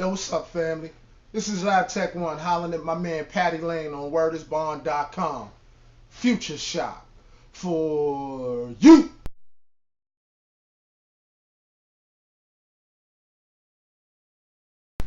Yo, what's up, family? This is Labtekwon hollering at my man Patty Lane on wordisbond.com. Future Shop for you.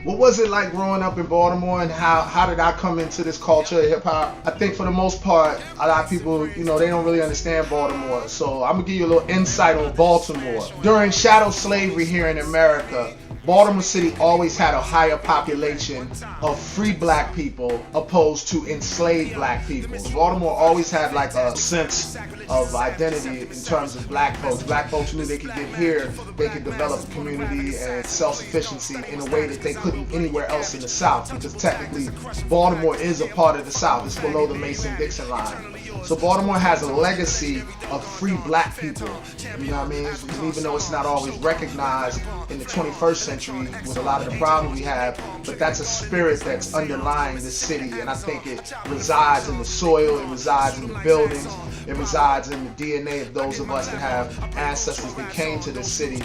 What was it like growing up in Baltimore, and how did I come into this culture of hip hop? I think for the most part, a lot of people, they don't really understand Baltimore. So I'm gonna give you a little insight on Baltimore. During chattel slavery here in America, Baltimore City always had a higher population of free black people opposed to enslaved black people. Baltimore always had like a sense of identity in terms of black folks. Black folks knew they could get here, they could develop community and self-sufficiency in a way that they couldn't anywhere else in the South, because technically Baltimore is a part of the South. It's below the Mason-Dixon line. So Baltimore has a legacy of free black people, you know what I mean? And even though it's not always recognized in the 21st century with a lot of the problems we have, but that's a spirit that's underlying this city, and I think it resides in the soil, it resides in the buildings, it resides in the DNA of those of us that have ancestors that came to this city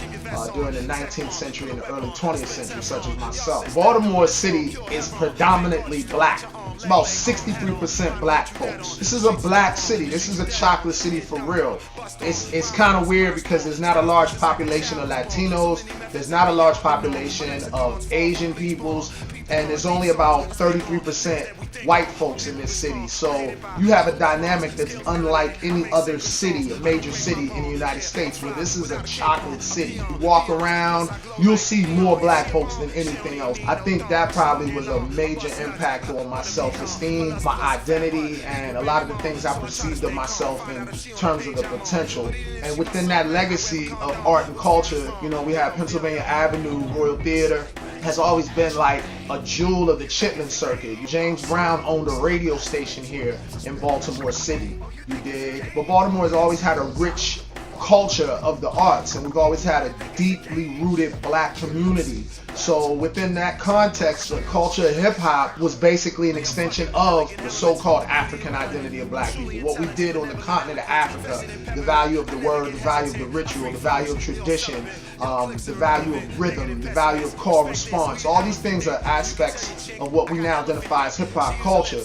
during the 19th century and the early 20th century, such as myself. Baltimore City is predominantly black. It's about 63% black folks. This is a black city. This is a chocolate city for real. It's kind of weird because there's not a large population of Latinos. There's not a large population of Asian peoples. And there's only about 33% white folks in this city. So you have a dynamic that's unlike any other city, a major city in the United States, where this is a chocolate city. You walk around, you'll see more black folks than anything else. I think that probably was a major impact on my self-esteem, my identity, and a lot of the things I perceived of myself in terms of the potential. And within that legacy of art and culture, we have Pennsylvania Avenue Royal Theater. Has always been like a jewel of the Chitlin circuit. James Brown owned a radio station here in Baltimore City, you dig? But Baltimore has always had a rich culture of the arts, and we've always had a deeply rooted black community. So within that context, the culture of hip hop was basically an extension of the so-called African identity of black people. What we did on the continent of Africa, the value of the word, the value of the ritual, the value of tradition, the value of rhythm, the value of call response. All these things are aspects of what we now identify as hip hop culture.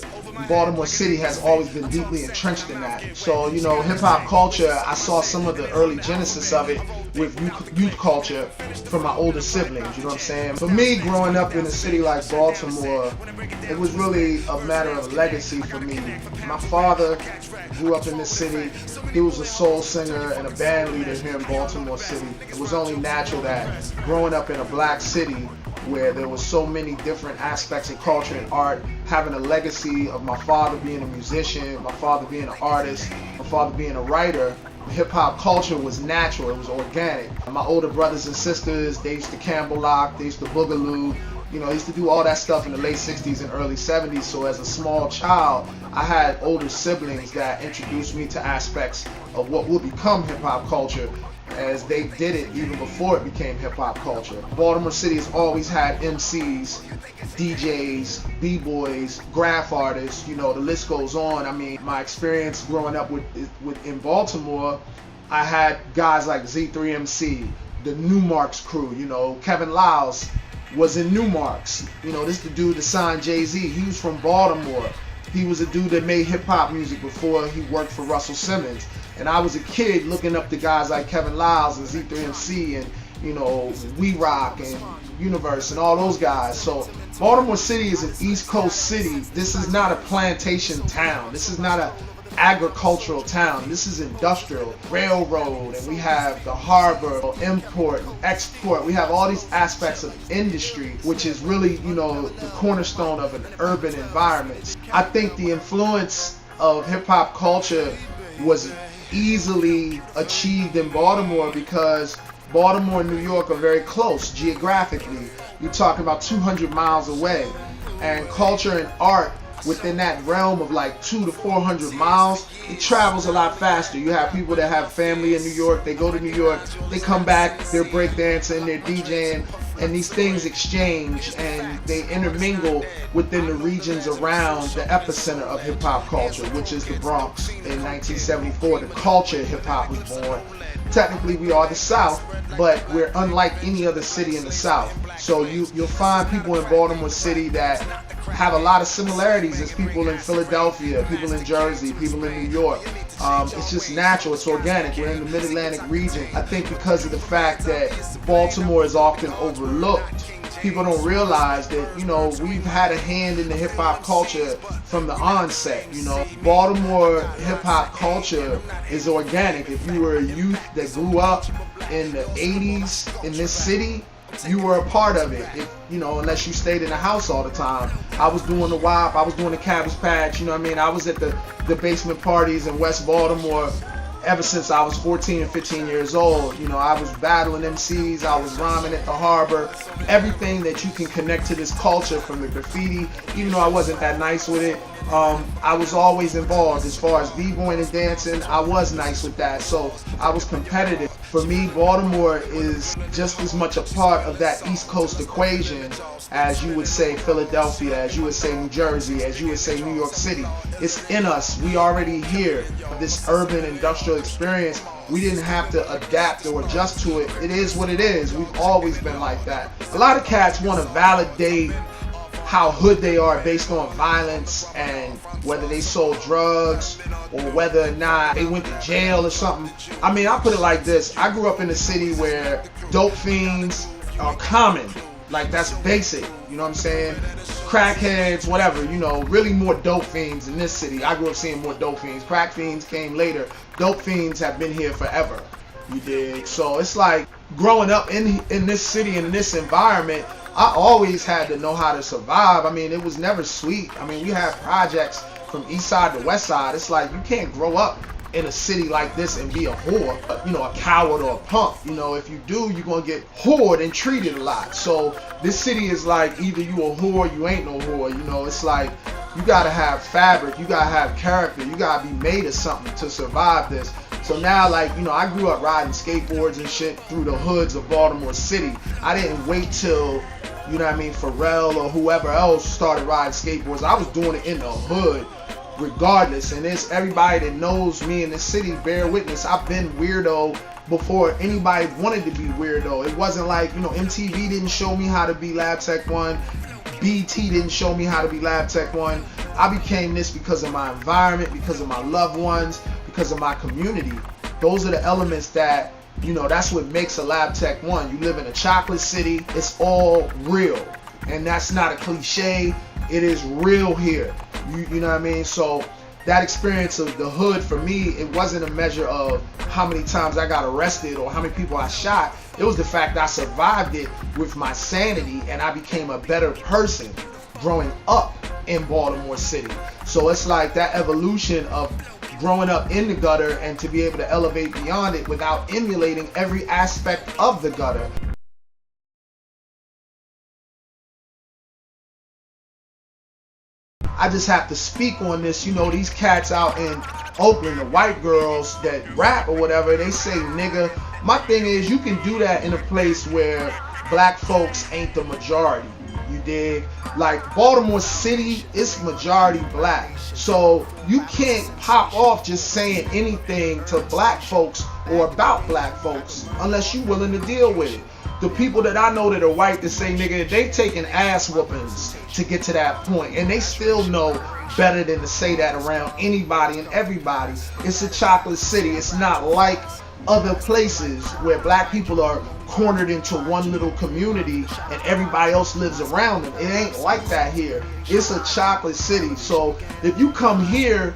Baltimore City has always been deeply entrenched in that. So, hip hop culture, I saw some of the early genesis of it with youth culture from my older siblings, you know what I'm saying? For me, growing up in a city like Baltimore, it was really a matter of legacy for me. My father grew up in this city. He was a soul singer and a band leader here in Baltimore City. It was only natural that growing up in a black city where there was so many different aspects of culture and art, having a legacy of my father being a musician, my father being an artist, my father being a writer, hip-hop culture was natural, it was organic. My older brothers and sisters, they used to Campbell Lock, they used to Boogaloo, I used to do all that stuff in the late 60s and early 70s. So as a small child, I had older siblings that introduced me to aspects of what would become hip-hop culture, as they did it even before it became hip-hop culture. Baltimore City has always had MCs, DJs, B-boys, graph artists, the list goes on. I mean, my experience growing up in Baltimore, I had guys like Z3MC, the Newmarks crew, Kevin Lyles was in Newmarks. This is the dude that signed Jay-Z. He was from Baltimore. He was a dude that made hip-hop music before he worked for Russell Simmons. And I was a kid looking up to guys like Kevin Lyles and Z3MC and, We Rock and Universe and all those guys. So Baltimore City is an East Coast city. This is not a plantation town. This is not a agricultural town. This is industrial, railroad, and we have the harbor, import and export. We have all these aspects of industry, which is really, the cornerstone of an urban environment. I think the influence of hip-hop culture was easily achieved in Baltimore because Baltimore and New York are very close geographically. You're talking about 200 miles away, and culture and art within that realm of like 200 to 400 miles, it travels a lot faster. You have people that have family in New York, they go to New York, they come back, they're breakdancing, they're DJing, and these things exchange and they intermingle within the regions around the epicenter of hip-hop culture, which is the Bronx. In 1974, the culture of hip-hop was born. Technically, we are the South, but we're unlike any other city in the South. So you'll find people in Baltimore City that have a lot of similarities as people in Philadelphia, people in Jersey, people in New York. It's just natural, it's organic. We're in the Mid-Atlantic region. I think because of the fact that Baltimore is often overlooked, people don't realize that, you know, we've had a hand in the hip hop culture from the onset. You know, Baltimore hip hop culture is organic. If you were a youth that grew up in the 80s in this city, you were a part of it. If, you know, unless you stayed in the house all the time. I was doing the WAP, I was doing the Cabbage Patch, you know what I mean? I was at the basement parties in West Baltimore ever since I was 14 and 15 years old. You know, I was battling MCs, I was rhyming at the harbor, everything that you can connect to this culture, from the graffiti, even though I wasn't that nice with it. I was always involved. As far as b-boying and dancing, I was nice with that, so I was competitive. For me, Baltimore is just as much a part of that East Coast equation as you would say Philadelphia, as you would say New Jersey, as you would say New York City. It's in us. We already here. This urban industrial experience, we didn't have to adapt or adjust to it. It is what it is. We've always been like that. A lot of cats want to validate how hood they are based on violence and whether they sold drugs or whether or not they went to jail or something. I mean, I put it like this. I grew up in a city where dope fiends are common. Like, that's basic, you know what I'm saying? Crackheads, whatever, you know, really more dope fiends in this city. I grew up seeing more dope fiends. Crack fiends came later. Dope fiends have been here forever, you dig? So it's like, growing up in this city and in this environment, I always had to know how to survive. I mean, it was never sweet. I mean, we had projects from east side to west side. It's like, you can't grow up in a city like this and be a whore, you know, a coward or a punk. You know, if you do, you're gonna get whored and treated a lot. So this city is like, either you a whore, you ain't no whore. You know, it's like, you gotta have fabric, you gotta have character, you gotta be made of something to survive this. So now, like, you know, I grew up riding skateboards and shit through the hoods of Baltimore City. I didn't wait till, you know what I mean, Pharrell or whoever else started riding skateboards. I was doing it in the hood regardless. And it's everybody that knows me in the city, bear witness. I've been weirdo before anybody wanted to be weirdo. It wasn't like, you know, MTV didn't show me how to be Labtekwon. BT didn't show me how to be Labtekwon. I became this because of my environment, because of my loved ones, because of my community. Those are the elements that, you know, that's what makes a Labtekwon. You live in a chocolate city. It's all real. And that's not a cliche. It is real here. You know what I mean? So that experience of the hood, for me, it wasn't a measure of how many times I got arrested or how many people I shot. It was the fact that I survived it with my sanity, and I became a better person growing up in Baltimore City. So it's like that evolution of growing up in the gutter and to be able to elevate beyond it without emulating every aspect of the gutter. I just have to speak on this. You know, these cats out in Oakland, the white girls that rap or whatever, they say nigga. My thing is, you can do that in a place where black folks ain't the majority. You dig? Like, Baltimore City, it's majority black. So you can't pop off just saying anything to black folks or about black folks unless you're willing to deal with it. The people that I know that are white that say nigga, they taking ass whoopings to get to that point, and they still know better than to say that around anybody and everybody. It's a chocolate city. It's not like other places where black people are cornered into one little community and everybody else lives around them. It ain't like that here. It's a chocolate city. So if you come here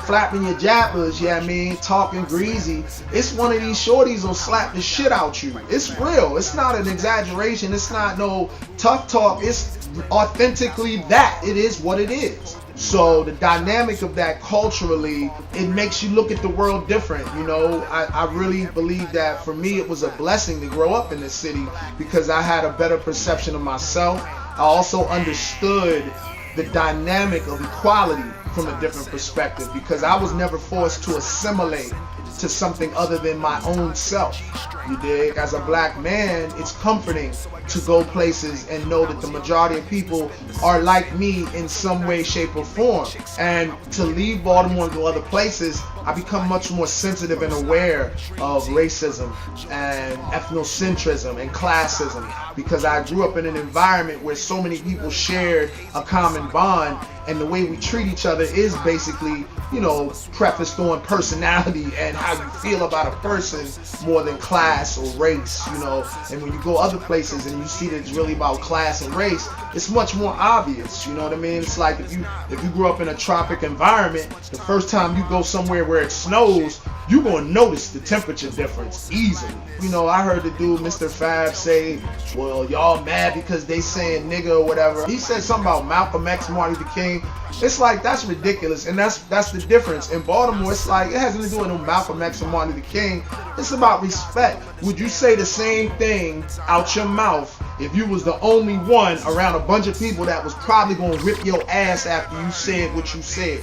flapping your jabbers, yeah, I mean, talking greasy, it's one of these shorties will slap the shit out you. It's real. It's not an exaggeration. It's not no tough talk. It's authentically that. It is what it is. So the dynamic of that culturally, it makes you look at the world different. You know, I really believe that for me, it was a blessing to grow up in this city because I had a better perception of myself. I also understood the dynamic of equality from a different perspective because I was never forced to assimilate to something other than my own self. You dig? As a black man, it's comforting to go places and know that the majority of people are like me in some way, shape, or form. And to leave Baltimore and go other places, I become much more sensitive and aware of racism and ethnocentrism and classism, because I grew up in an environment where so many people shared a common bond, and the way we treat each other is basically, you know, prefaced on personality and how you feel about a person more than class or race, you know. And when you go other places and you see that it's really about class and race, it's much more obvious, you know what I mean? It's like if you grew up in a tropic environment, the first time you go somewhere where it snows, you're going to notice the temperature difference easily. You know, I heard the dude, Mr. Fab, say, well, y'all mad because they saying nigga or whatever. He said something about Malcolm X, Martin Luther King. It's like, that's ridiculous, and that's the difference. In Baltimore, it's like, it has nothing to do with Malcolm X and Martin Luther King. It's about respect. Would you say the same thing out your mouth if you was the only one around a bunch of people that was probably going to rip your ass after you said what you said?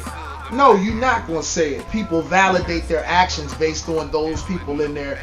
No, you're not going to say it. People validate their actions based on those people in their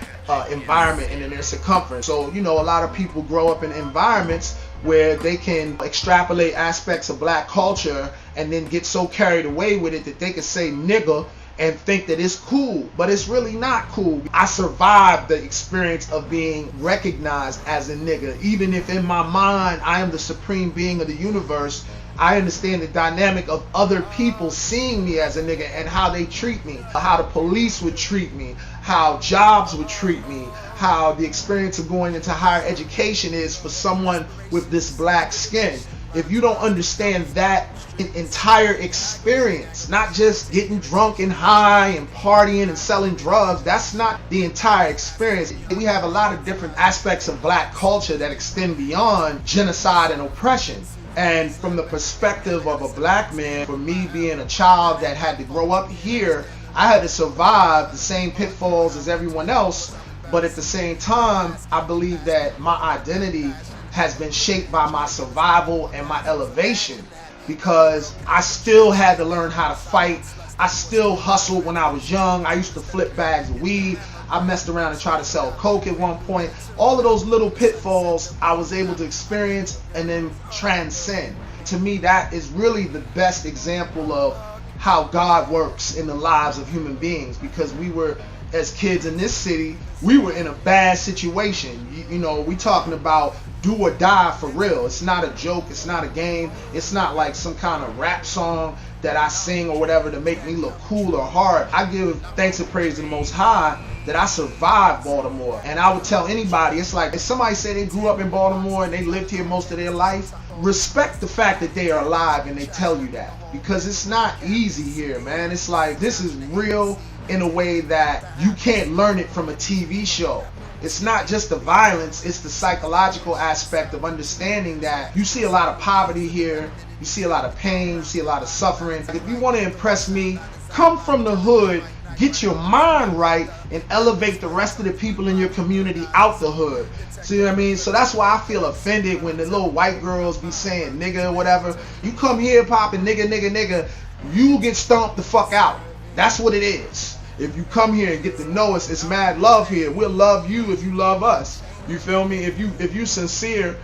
environment and in their circumference. So, you know, a lot of people grow up in environments where they can extrapolate aspects of black culture and then get so carried away with it that they can say nigga and think that it's cool, but it's really not cool. I survived the experience of being recognized as a nigga. Even if in my mind I am the supreme being of the universe, I understand the dynamic of other people seeing me as a nigga and how they treat me, how the police would treat me, how jobs would treat me, how the experience of going into higher education is for someone with this black skin. If you don't understand that entire experience, not just getting drunk and high and partying and selling drugs, that's not the entire experience. We have a lot of different aspects of black culture that extend beyond genocide and oppression. And from the perspective of a black man, for me being a child that had to grow up here, I had to survive the same pitfalls as everyone else, but at the same time, I believe that my identity has been shaped by my survival and my elevation, because I still had to learn how to fight. I still hustled when I was young. I used to flip bags of weed. I messed around and tried to sell coke at one point. All of those little pitfalls I was able to experience and then transcend. To me, that is really the best example of how God works in the lives of human beings, because we were, as kids in this city, we were in a bad situation. You know, we talking about do or die for real. It's not a joke. It's not a game. It's not like some kind of rap song that I sing or whatever to make me look cool or hard. I give thanks and praise to the Most High that I survived Baltimore. And I would tell anybody, it's like if somebody say they grew up in Baltimore and they lived here most of their life, respect the fact that they are alive and they tell you that, because it's not easy here, man. It's like, this is real in a way that you can't learn it from a TV show. It's not just the violence, it's the psychological aspect of understanding that you see a lot of poverty here, you see a lot of pain, you see a lot of suffering. If you want to impress me, come from the hood, get your mind right, and elevate the rest of the people in your community out the hood. See what I mean? So that's why I feel offended when the little white girls be saying nigga or whatever. You come here popping nigga, nigga, nigga, you get stomped the fuck out. That's what it is. If you come here and get to know us, it's mad love here. We'll love you if you love us. You feel me? If you sincere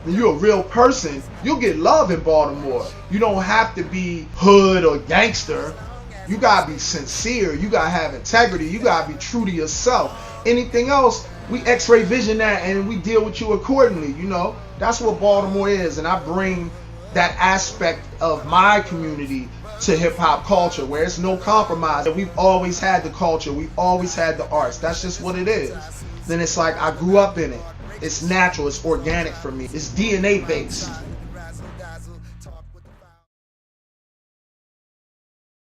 and you're a real person, you'll get love in Baltimore. You don't have to be hood or gangster. You gotta be sincere. You gotta have integrity. You gotta be true to yourself. Anything else, we x-ray vision that and we deal with you accordingly. You know, that's what Baltimore is, and I bring that aspect of my community to hip-hop culture, where it's no compromise. We've always had the culture, we've always had the arts. That's just what it is. Then it's like I grew up in it. It's natural, it's organic for me. It's DNA based.